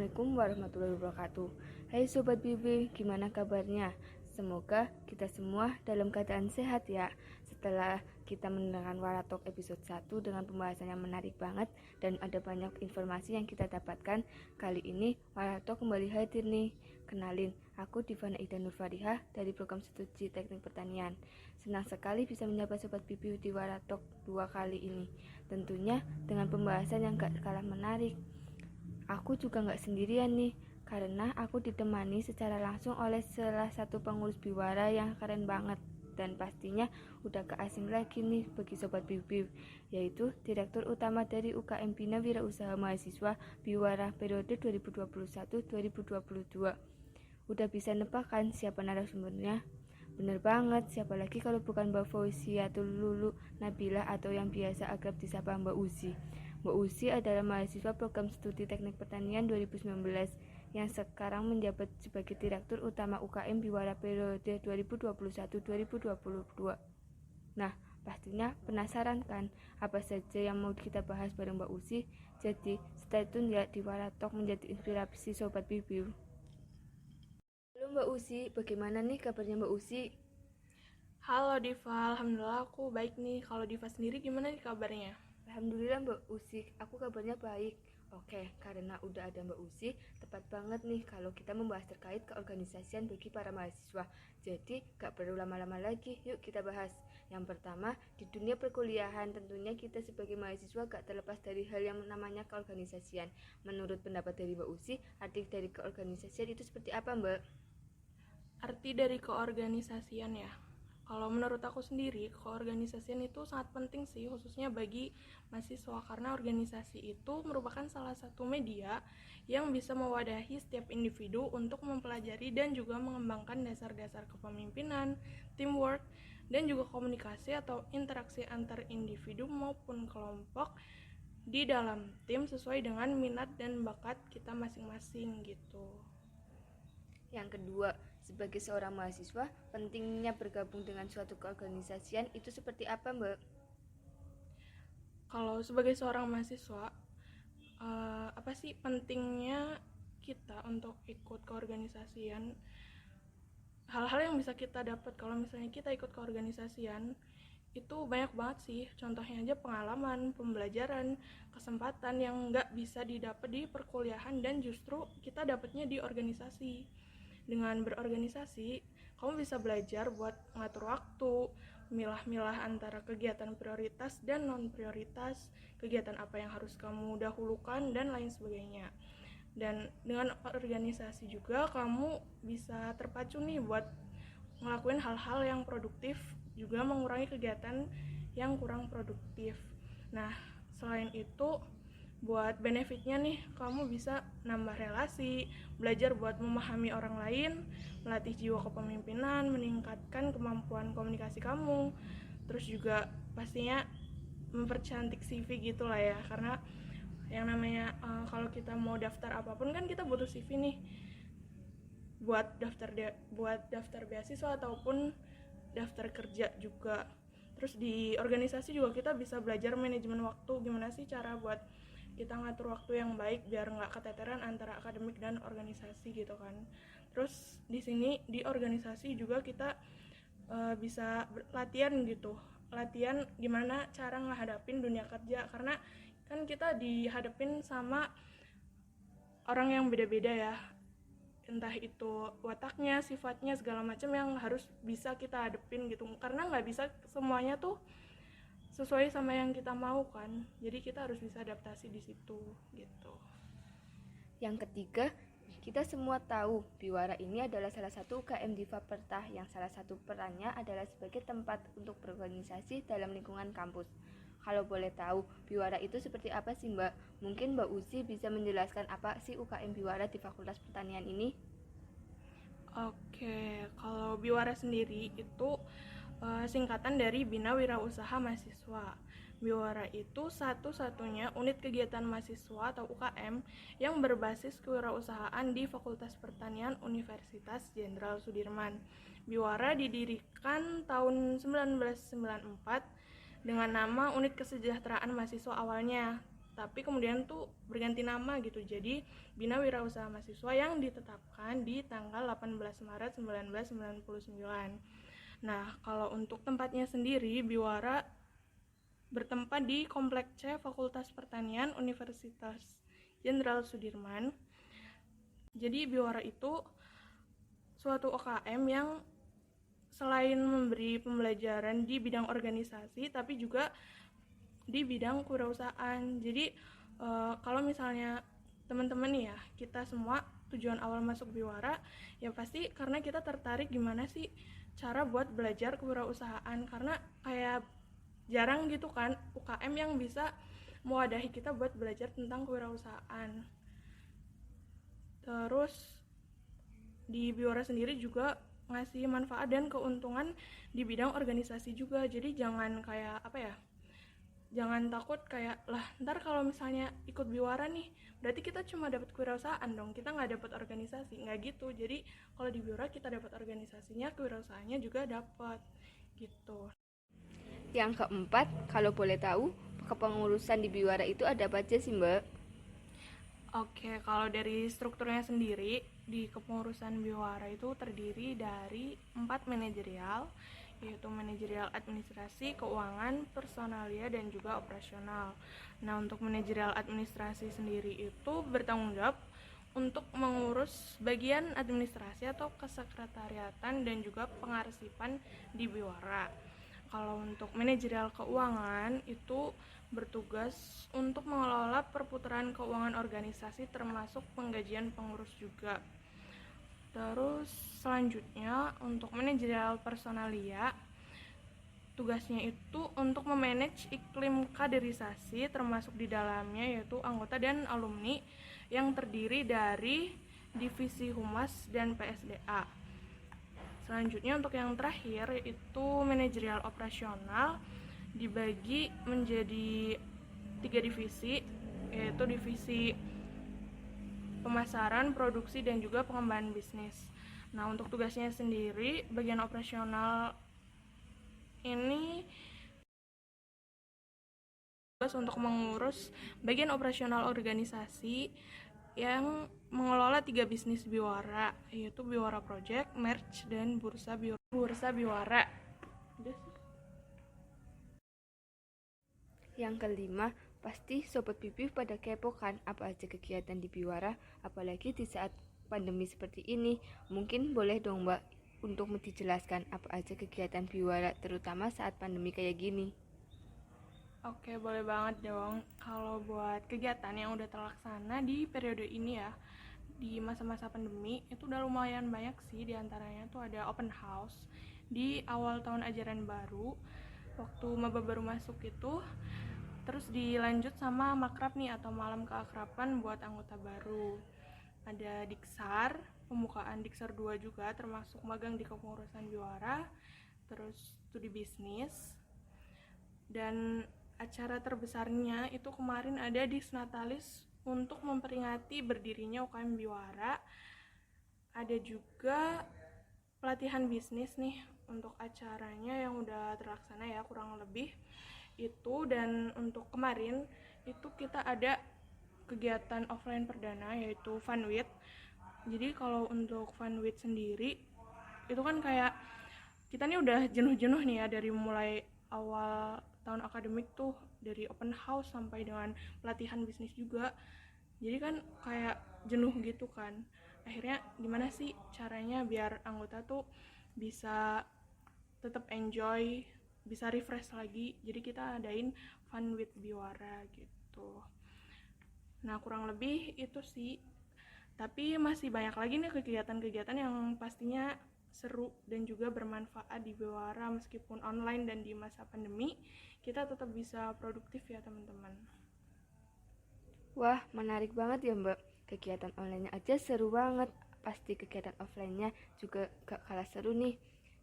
Assalamualaikum warahmatullahi wabarakatuh. Hai Sobat Bibi, gimana kabarnya? Semoga kita semua dalam keadaan sehat ya. Setelah kita mendengarkan Waratalk episode 1 dengan pembahasan yang menarik banget dan ada banyak informasi yang kita dapatkan, kali ini Waratalk kembali hadir nih. Kenalin, aku Divana Ida Nurfariha dari program studi teknik pertanian. Senang sekali bisa menyapa Sobat Bibi di Waratalk 2 kali ini. Tentunya dengan pembahasan yang gak kalah menarik. Aku juga gak sendirian nih, karena aku ditemani secara langsung oleh salah satu pengurus Biwara yang keren banget. Dan pastinya udah gak asing lagi nih bagi Sobat Bibi, yaitu Direktur Utama dari UKM Bina Wirausaha Mahasiswa Biwara periode 2021-2022. Udah bisa nebak kan siapa narasumbernya? Bener banget, siapa lagi kalau bukan Mbak Fauziatul Lulu Nabila atau yang biasa akrab disapa Mbak Uzi. Mbak Uzi adalah mahasiswa program studi teknik pertanian 2019 yang sekarang menjabat sebagai Direktur Utama UKM Biwara periode 2021-2022. Nah, pastinya penasaran kan apa saja yang mau kita bahas bareng Mbak Uzi? Jadi stay tune ya di Waratalk menjadi inspirasi Sobat Bibi. Halo Mbak Uzi, bagaimana nih kabarnya Mbak Uzi? Halo Diva, alhamdulillah aku baik nih. Kalau Diva sendiri gimana nih kabarnya? Alhamdulillah Mbak Uzi, aku kabarnya baik. Oke, karena udah ada Mbak Uzi, tepat banget nih kalau kita membahas terkait keorganisasian bagi para mahasiswa. Jadi, gak perlu lama-lama lagi, yuk kita bahas. Yang pertama, di dunia perkuliahan tentunya kita sebagai mahasiswa gak terlepas dari hal yang namanya keorganisasian. Menurut pendapat dari Mbak Uzi, arti dari keorganisasian itu seperti apa Mbak? Arti dari keorganisasian ya. Kalau menurut aku sendiri, keorganisasian itu sangat penting sih, khususnya bagi mahasiswa, karena organisasi itu merupakan salah satu media yang bisa mewadahi setiap individu untuk mempelajari dan juga mengembangkan dasar-dasar kepemimpinan, teamwork, dan juga komunikasi atau interaksi antar individu maupun kelompok di dalam tim sesuai dengan minat dan bakat kita masing-masing gitu. Yang kedua, sebagai seorang mahasiswa, pentingnya bergabung dengan suatu keorganisasian itu seperti apa, Mbak? Kalau sebagai seorang mahasiswa, apa sih pentingnya kita untuk ikut keorganisasian? Hal-hal yang bisa kita dapat kalau misalnya kita ikut keorganisasian itu banyak banget sih. Contohnya aja pengalaman, pembelajaran, kesempatan yang nggak bisa didapat di perkuliahan dan justru kita dapatnya di organisasi. Dengan berorganisasi, kamu bisa belajar buat ngatur waktu, milah-milah antara kegiatan prioritas dan non-prioritas, kegiatan apa yang harus kamu dahulukan, dan lain sebagainya. Dan dengan organisasi juga kamu bisa terpacu nih buat ngelakuin hal-hal yang produktif, juga mengurangi kegiatan yang kurang produktif. Nah, selain itu, buat benefitnya nih, kamu bisa nambah relasi, belajar buat memahami orang lain, melatih jiwa kepemimpinan, meningkatkan kemampuan komunikasi kamu, terus juga pastinya mempercantik CV gitulah ya, karena yang namanya kalau kita mau daftar apapun kan kita butuh CV nih, buat daftar beasiswa ataupun daftar kerja juga. Terus di organisasi juga kita bisa belajar manajemen waktu, gimana sih cara buat kita ngatur waktu yang baik biar nggak keteteran antara akademik dan organisasi gitu kan. Terus di sini di organisasi juga kita bisa latihan gitu, latihan gimana cara ngehadapin dunia kerja, karena kan kita dihadapin sama orang yang beda-beda ya, entah itu wataknya, sifatnya, segala macam yang harus bisa kita hadepin gitu, karena nggak bisa semuanya tuh sesuai sama yang kita mau kan, jadi kita harus bisa adaptasi di situ gitu. Yang ketiga, kita semua tahu Biwara ini adalah salah satu UKM Diva Pertah yang salah satu perannya adalah sebagai tempat untuk berorganisasi dalam lingkungan kampus. Kalau boleh tahu, Biwara itu seperti apa sih Mbak? Mungkin Mbak Uzi bisa menjelaskan apa sih UKM Biwara di Fakultas Pertanian ini? Oke, kalau Biwara sendiri itu singkatan dari Bina Wirausaha Mahasiswa. Biwara itu satu-satunya unit kegiatan mahasiswa atau UKM yang berbasis kewirausahaan di Fakultas Pertanian Universitas Jenderal Sudirman. Biwara didirikan tahun 1994 dengan nama Unit Kesejahteraan Mahasiswa awalnya. tapi kemudian tuh berganti nama gitu jadi Bina Wirausaha Mahasiswa yang ditetapkan di tanggal 18 Maret 1999. Nah, kalau untuk tempatnya sendiri, Biwara bertempat di Komplek C Fakultas Pertanian Universitas Jenderal Sudirman. Jadi Biwara itu suatu UKM yang selain memberi pembelajaran di bidang organisasi, tapi juga di bidang kewirausahaan. Jadi kalau misalnya teman-teman nih ya, kita semua tujuan awal masuk Biwara ya pasti karena kita tertarik gimana sih cara buat belajar kewirausahaan, karena kayak jarang gitu kan UKM yang bisa mewadahi kita buat belajar tentang kewirausahaan. Terus di Biwara sendiri juga ngasih manfaat dan keuntungan di bidang organisasi juga. Jadi jangan kayak jangan takut kayak lah ntar kalau misalnya ikut Biwara nih berarti kita cuma dapat kewirausahaan dong, kita nggak dapat organisasi. Nggak gitu. Jadi kalau di Biwara kita dapat organisasinya, kewirausahaannya juga dapat gitu. Yang keempat, kalau boleh tahu, kepengurusan di Biwara itu ada apa aja sih, Mbak? Oke, kalau dari strukturnya sendiri di kepengurusan Biwara itu terdiri dari 4 manajerial, yaitu manajerial administrasi, keuangan, personalia, dan juga operasional. Nah, untuk manajerial administrasi sendiri itu bertanggung jawab untuk mengurus bagian administrasi atau kesekretariatan dan juga pengarsipan di Biwara. Kalau untuk manajerial keuangan itu bertugas untuk mengelola perputaran keuangan organisasi termasuk penggajian pengurus juga. Terus selanjutnya untuk manajerial personalia, tugasnya itu untuk memanage iklim kaderisasi termasuk di dalamnya yaitu anggota dan alumni yang terdiri dari divisi humas dan PSDA. Selanjutnya untuk yang terakhir itu manajerial operasional, dibagi menjadi 3 divisi, yaitu divisi pemasaran, produksi, dan juga pengembangan bisnis. Nah, untuk tugasnya sendiri, bagian operasional ini tugas untuk mengurus bagian operasional organisasi yang mengelola 3 bisnis Biwara, yaitu Biwara Project, Merch, dan Bursa Biwara. Yang kelima, pasti Sobat Bibi pada kepo kan apa aja kegiatan di Biwara, apalagi di saat pandemi seperti ini. Mungkin boleh dong Mbak untuk dijelaskan apa aja kegiatan Biwara terutama saat pandemi kayak gini. Oke, boleh banget dong. Kalau buat kegiatan yang udah terlaksana di periode ini ya, di masa-masa pandemi, itu udah lumayan banyak sih. Diantaranya tuh ada open house di awal tahun ajaran baru, waktu maba baru masuk itu. Terus dilanjut sama makrab nih atau malam keakraban buat anggota baru. Ada Diksar, pembukaan Diksar 2 juga termasuk magang di kepengurusan Biwara. Terus studi bisnis. Dan acara terbesarnya itu kemarin ada Disnatalis untuk memperingati berdirinya UKM Biwara. Ada juga pelatihan bisnis nih untuk acaranya yang udah terlaksana ya kurang lebih itu. Dan untuk kemarin itu kita ada kegiatan offline perdana yaitu Fun Week. Jadi kalau untuk Fun Week sendiri itu kan kayak kita nih udah jenuh-jenuh nih ya dari mulai awal tahun akademik tuh, dari open house sampai dengan pelatihan bisnis juga. Jadi kan kayak jenuh gitu kan. Akhirnya gimana sih caranya biar anggota tuh bisa tetap enjoy, bisa refresh lagi. Jadi kita adain Fun with Biwara gitu. Nah, kurang lebih itu sih. Tapi masih banyak lagi nih kegiatan-kegiatan yang pastinya seru dan juga bermanfaat di Biwara. Meskipun online dan di masa pandemi, kita tetap bisa produktif ya teman-teman. Wah, menarik banget ya Mbak. Kegiatan online-nya aja seru banget. Pasti kegiatan offline-nya juga gak kalah seru nih.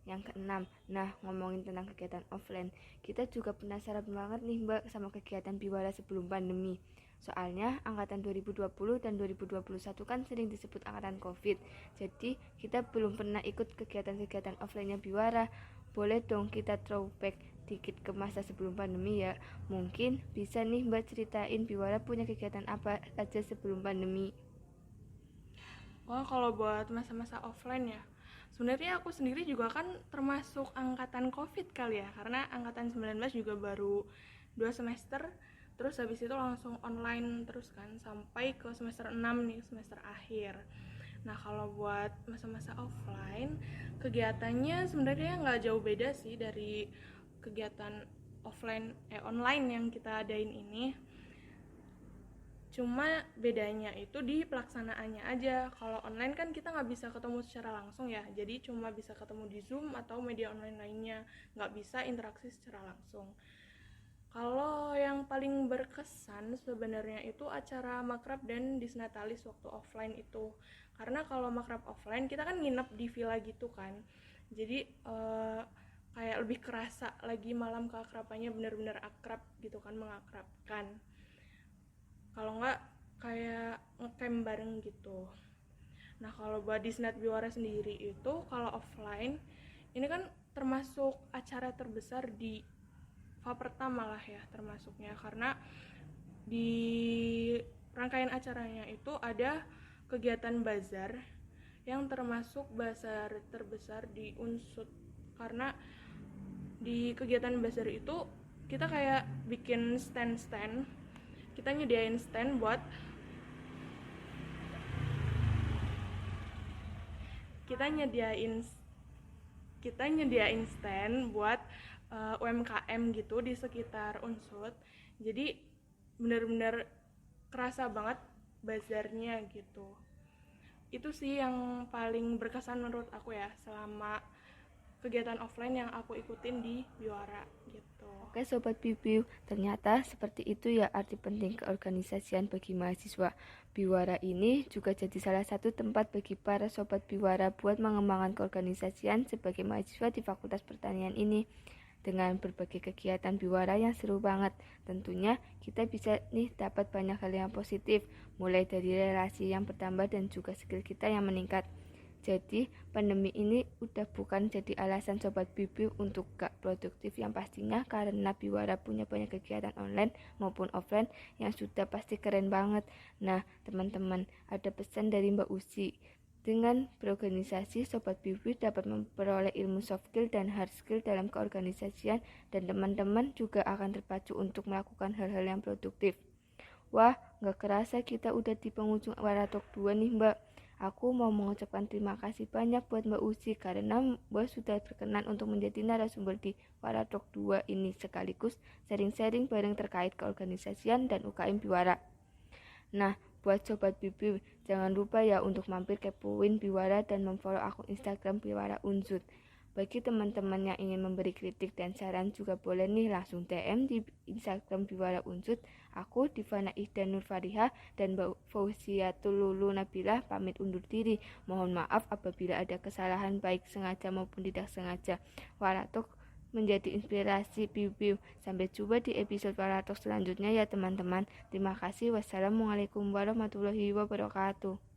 Yang keenam, nah ngomongin tentang kegiatan offline, kita juga penasaran banget nih Mbak sama kegiatan Biwara sebelum pandemi. Soalnya angkatan 2020 dan 2021 kan sering disebut angkatan COVID. Jadi kita belum pernah ikut kegiatan-kegiatan offline-nya Biwara. Boleh dong kita throwback dikit ke masa sebelum pandemi ya. Mungkin bisa nih Mbak ceritain Biwara punya kegiatan apa aja sebelum pandemi. Wah, kalau buat masa-masa offline ya, sebenarnya aku sendiri juga kan termasuk angkatan COVID kali ya, karena angkatan 19 juga baru 2 semester, terus habis itu langsung online terus kan, sampai ke semester 6 nih, semester akhir. Nah, kalau buat masa-masa offline, kegiatannya sebenarnya nggak jauh beda sih dari kegiatan online yang kita adain ini. Cuma bedanya itu di pelaksanaannya aja. Kalau online kan kita nggak bisa ketemu secara langsung ya, jadi cuma bisa ketemu di Zoom atau media online lainnya, nggak bisa interaksi secara langsung. Kalau yang paling berkesan sebenarnya itu acara makrab dan disnatalis waktu offline itu. Karena kalau makrab offline kita kan nginep di villa gitu kan, jadi kayak lebih kerasa lagi malam keakrabannya, benar-benar akrab gitu kan, mengakrabkan. Kalau nggak kayak ngecamp bareng gitu. Nah, kalau buat Disnat Biwara sendiri itu kalau offline ini kan termasuk acara terbesar di pertama lah ya termasuknya, karena di rangkaian acaranya itu ada kegiatan bazar yang termasuk bazar terbesar di Unsud. Karena di kegiatan bazar itu kita kayak bikin stand-stand, kita nyediain stand buat kita nyediain stand buat UMKM gitu di sekitar Unsud. Jadi benar-benar kerasa banget bazarnya gitu. Itu sih yang paling berkesan menurut aku ya selama kegiatan offline yang aku ikutin di Biwara gitu. Oke Sobat Bibiu, ternyata seperti itu ya arti penting keorganisasian bagi mahasiswa. Biwara ini juga jadi salah satu tempat bagi para Sobat Biwara buat mengembangkan keorganisasian sebagai mahasiswa di Fakultas Pertanian ini. Dengan berbagai kegiatan Biwara yang seru banget, tentunya kita bisa nih dapat banyak hal yang positif, mulai dari relasi yang bertambah dan juga skill kita yang meningkat. Jadi pandemi ini udah bukan jadi alasan Sobat Bibiu untuk gak produktif yang pastinya, karena Biwara punya banyak kegiatan online maupun offline yang sudah pasti keren banget. Nah teman-teman, ada pesan dari Mbak Usi. Dengan berorganisasi, Sobat Bibiu dapat memperoleh ilmu soft skill dan hard skill dalam keorganisasian, dan teman-teman juga akan terpacu untuk melakukan hal-hal yang produktif. Wah, gak kerasa kita udah di penghujung Waratalk 2 nih Mbak. Aku mau mengucapkan terima kasih banyak buat Mbak Uci karena Mbak sudah berkenan untuk menjadi narasumber di Waratalk 2 ini, sekaligus sharing-sharing bareng terkait keorganisasian dan UKM Biwara. Nah, buat Sobat Bibiu, jangan lupa ya untuk mampir kepoin Biwara dan memfollow akun Instagram Biwara Unsud. Bagi teman-teman yang ingin memberi kritik dan saran juga boleh nih langsung DM di Instagram Biwara Unsud. Aku Divana Ihda Nur Fariha dan Mbak Fauziatul Lulu Nabilah pamit undur diri. Mohon maaf apabila ada kesalahan baik sengaja maupun tidak sengaja. Waratalk menjadi inspirasi Bibiu. Sampai jumpa di episode Waratalk selanjutnya ya teman-teman. Terima kasih. Wassalamualaikum warahmatullahi wabarakatuh.